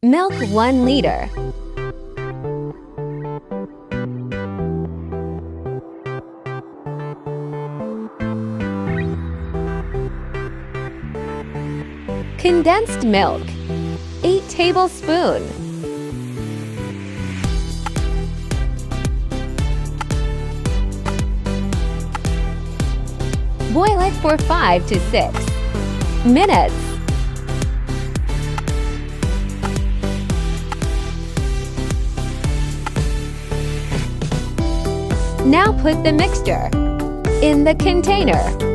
Milk 1 liter. Condensed milk 8 tablespoons. Boil it for 5 to 6 minutes. Now put the mixture in the container.